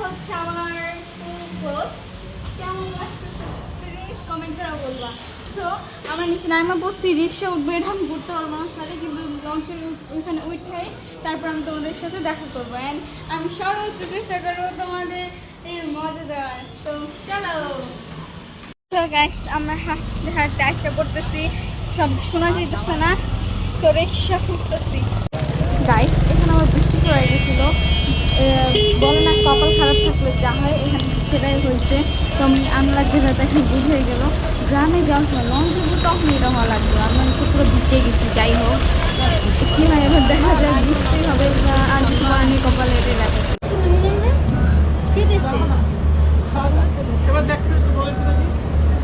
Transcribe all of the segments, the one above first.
হচ্ছে আমার কেমন লাগতেছে প্লিজ কমেন্ট করে বলবা। তো আমরা নিচে নাইমা পড়ছি, রিক্সা উঠবো, এটা আমি ঘুরতে পারবো না সাথে, কিন্তু লঞ্চের ওইখানে উঠে তারপর আমি তোমাদের সাথে দেখা করবো অ্যান্ড আমি সর্বোচ্চ চেষ্টা করবো তোমাদের এর মজা দেওয়ার। তো চলো গাইস, আমরা হাঁটতে হাঁটতে আশা করতেছি, সব শোনা যেতেছে না, তো রিক্সা খুঁজতেছি। গাইস এখানে আমার বৃষ্টি চড়ে গেছিলো, বলে না কপাল খারাপ থাকলে যা হয় এখানে সেটাই হয়েছে। তো আমি আনলাগ যেটা এখন বুঝে গেলো, গ্রামে যাওয়ার সময় লঞ্চ উঠবো তখন এটা হওয়া লাগবে, আমরা তো পুরো বিচে গেছি। যাই হোক কী হয় এবার দেখা যায়, বুঝতেই হবে, আর কিছু পানি কপালে এটাই লাগে।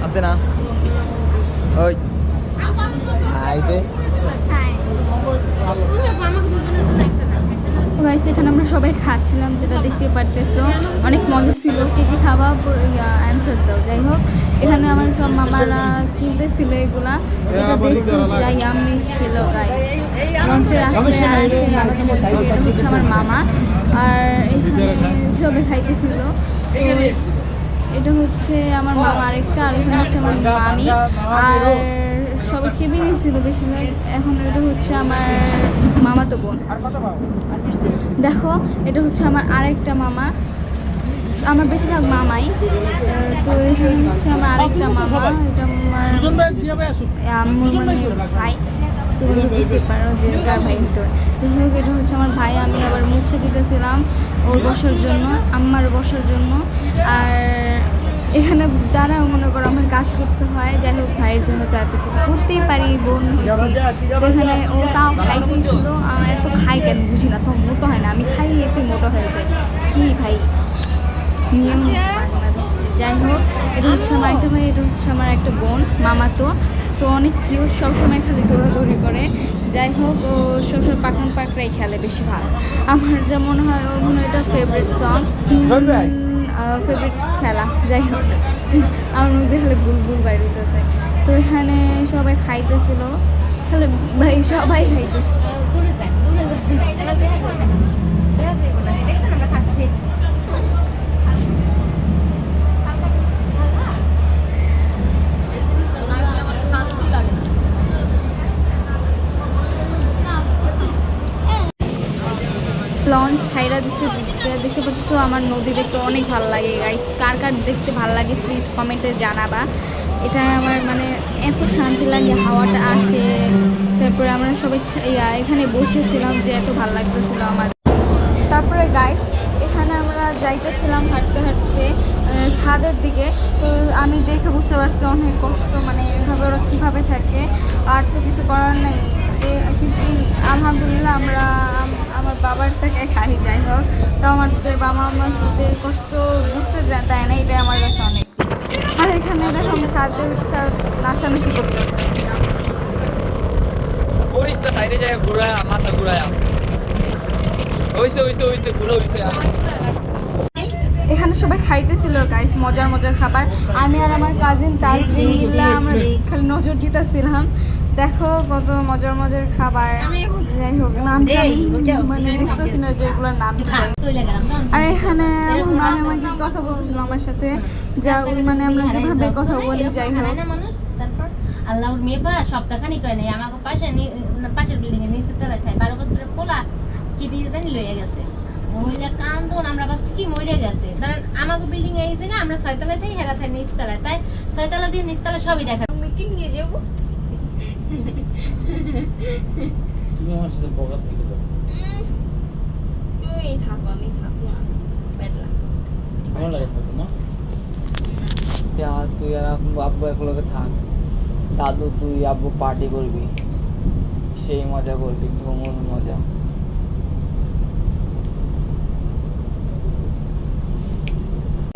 আছে না ওই হাইতে গাইস এখানে আমরা সবাই খাচ্ছিলাম, যেটা দেখতে পারতেছো অনেক মজা ছিল। কে কী খাওয়া অ্যান্সার দাও। যাই হোক এখানে আমার সব মামারা কিনতেছিল এগুলা, এটা দেখতে যাই আমি ছিল গাই লঞ্চে আসলে এটা হচ্ছে আমার মামা, আর এখানে সবাই খাইতেছিল। এটা হচ্ছে আমার মামা আরেকটা, আর এখানে হচ্ছে আমার মামি, আর সবাই খেয়ে বেরিয়েছিল বেশিরভাগ। এখন এটা হচ্ছে আমার মামাতো বোন। দেখো এটা হচ্ছে আমার আরেকটা মামা, আমার বেশিরভাগ মামাই। তো এখানে হচ্ছে আমার আরেকটা মামা, এটা আমার মানে ভাই, তুমি বুঝতে পারো যে কার ভাই হতে হয়। যাই হোক এটা হচ্ছে আমার ভাই, আমি আবার মুছে দিতেছিলাম ওর বসার জন্য, আম্মার বসার জন্য। আর এখানে দ্বারা মনে করো আমার কাজ করতে হয়। যাই হোক ভাইয়ের জন্য তো এতটুকু করতেই পারি, বোন হয়েছি। তো এখানে ও তাও খাইতেছিল, আমার এত খাই কেন বুঝি না, তো মোটো হয় না, আমি খাই এতে মোটো হয়ে যায় কি ভাই নিয়ম। যাই হোক এটা হচ্ছে আমার একটা ভাই, এটা হচ্ছে আমার একটা বোন মামা। তো অনেক কিউট, সবসময় খালি দৌড়াদৌড়ি করে। যাই হোক ও সবসময় পাকড়ান পাকড়াই খেলে বেশিরভাগ। আমার যা মনে হয় ওর মনে হয় এটা ফেভারিট সং, ফেভারিট খেলা। যাই হোক আমার মধ্যে খালি বুলবুল বাইর হইতেছে। তো এখানে সবাই খাইতেছিল, খালি ভাই সবাই খাইতেছিল। লঞ্চ ছাইরা দিচ্ছে, দেখতে পাচ্ছ আমার নদী দেখতে অনেক ভালো লাগে গাইস। কার কার দেখতে ভালো লাগে প্লিজ কমেন্টে জানাবা। এটাই আমার মানে এত শান্তি লাগে, হাওয়াটা আসে, তারপরে আমরা সবাই এখানে বসেছিলাম যে এত ভালো লাগতেছিল আমার। তারপরে গাইস এখানে আমরা যাইতেছিলাম হাঁটতে হাঁটতে ছাদের দিকে। তো আমি দেখে বুঝতে পারছি অনেক কষ্ট, মানে এভাবে ওরা কীভাবে থাকে, আর তো কিছু করার নেই। কিন্তু আলহামদুলিল্লাহ আমরা আমার বাবারটাকে খাই। যাই হোক তো আমাদের বাবা আমাদের কষ্ট বুঝতে দেয় না, এটাই আমার কাছে অনেক। আর এখানে দেখো আমি ছাদে উঠে নাচানাচি করতে এখানে সবাই খাইতেছিল গাইস মজার মজার খাবার। আমি আর আমার কাজিন তাজরিন মিল্লা আমরা খালি নজর দিতেছিলাম, দেখো কত মজার মজার খাবার। যাই হোক নাম মানে বুঝতেছি না যে এগুলোর নাম কি। আর এখানে আমি আমাকে কথা বলতেছিল আমার সাথে, যা মানে আমরা যেভাবে কথা বলি। যাই হোক আল্লাহর মেয়ে পা সব টাকানি কয় নাই, আমাকে পাশের বিল্ডিং এর নিচে তলায় থাকে 12 বছরের পোলা কি দিয়ে জানি লইয়া গেছে। মহিলা কান্দন, আমরা ভাবছি কি মরে গেছে। ধরেন আমাকে বিল্ডিং এই জায়গা আমরা 6 তলায় থাকি, হেরা থাকে নিচ তলায়, তাই 6 তলা দিয়ে নিচ তলা সবই দেখা। মিটিং নিয়ে যাব, তুমি আমার সাথে বকা থেকে যাও। তুমি থাকো আমি থাকবো না, বেদলা ভালো লাগে থাকো না। তুই আর আব্বু একলগে থাক, দাদু তুই আব্বু পার্টি করবি, সেই মজা করবি, ধুমুর মজা।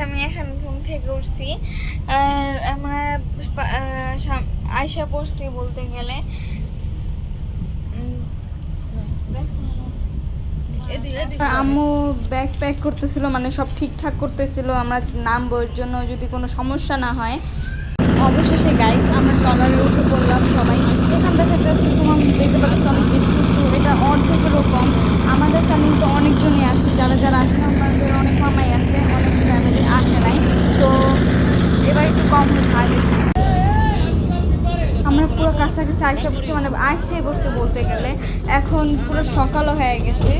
আমি এখন ঘুম থেকে উঠছি, আর আমরা আয়সা পড়ছি বলতে গেলে। আম্মু ব্যাগ প্যাক করতেছিল, মানে সব ঠিকঠাক করতেছিল আমরা নামবোর জন্য, যদি কোনো সমস্যা না হয়। অবশেষে গাইস আমরা ট্রলারে উঠে পড়লাম সবাই। এখান থেকে তোমার দেখতে পাচ্ছি অনেক বেশি, কিন্তু এটা অর্ধেকেরও কম। আমাদের ফ্যামিলিতে অনেকজনই আছে, যারা যারা আসেন আমাদের অনেক মামাই আছে, কাছে আইসা বসতে মানে আইসে বসতে বলতে গেলে এখন পুরো সকালও হয়ে গেছে।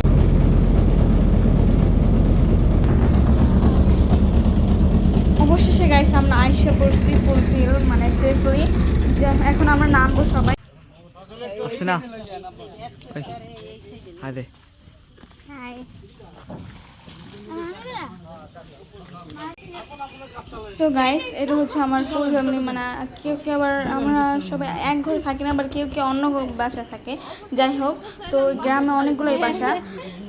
অবশেষে গাইস আমরা আইসা পড়ছি ফুলফিল মানে সেফলি। এখন আমরা নামবো সবাই। আসছে না হাই দে হাই। তো গাইস এটা হচ্ছে আমার ফুল ফ্যামিলি, মানে কেউ কেউ আবার আমরা সবাই এক ঘরে থাকি না, আবার কেউ কেউ অন্য বাসা থাকে। যাই হোক, তো গ্রামে অনেকগুলোই বাসা।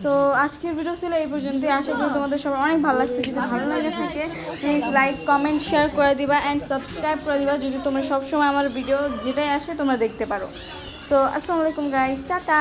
সো আজকের ভিডিও ছিল এই পর্যন্তই। আশা করি তোমাদের সবার অনেক ভালো লাগছে। যদি ভালো লাগে থাকে প্লিজ লাইক কমেন্ট শেয়ার করে দিবা অ্যান্ড সাবস্ক্রাইব করে দিবা, যদি তোমরা সবসময় আমার ভিডিও যেটাই আসে তোমরা দেখতে পারো। সো আসসালামু আলাইকুম গাইস, টাটা।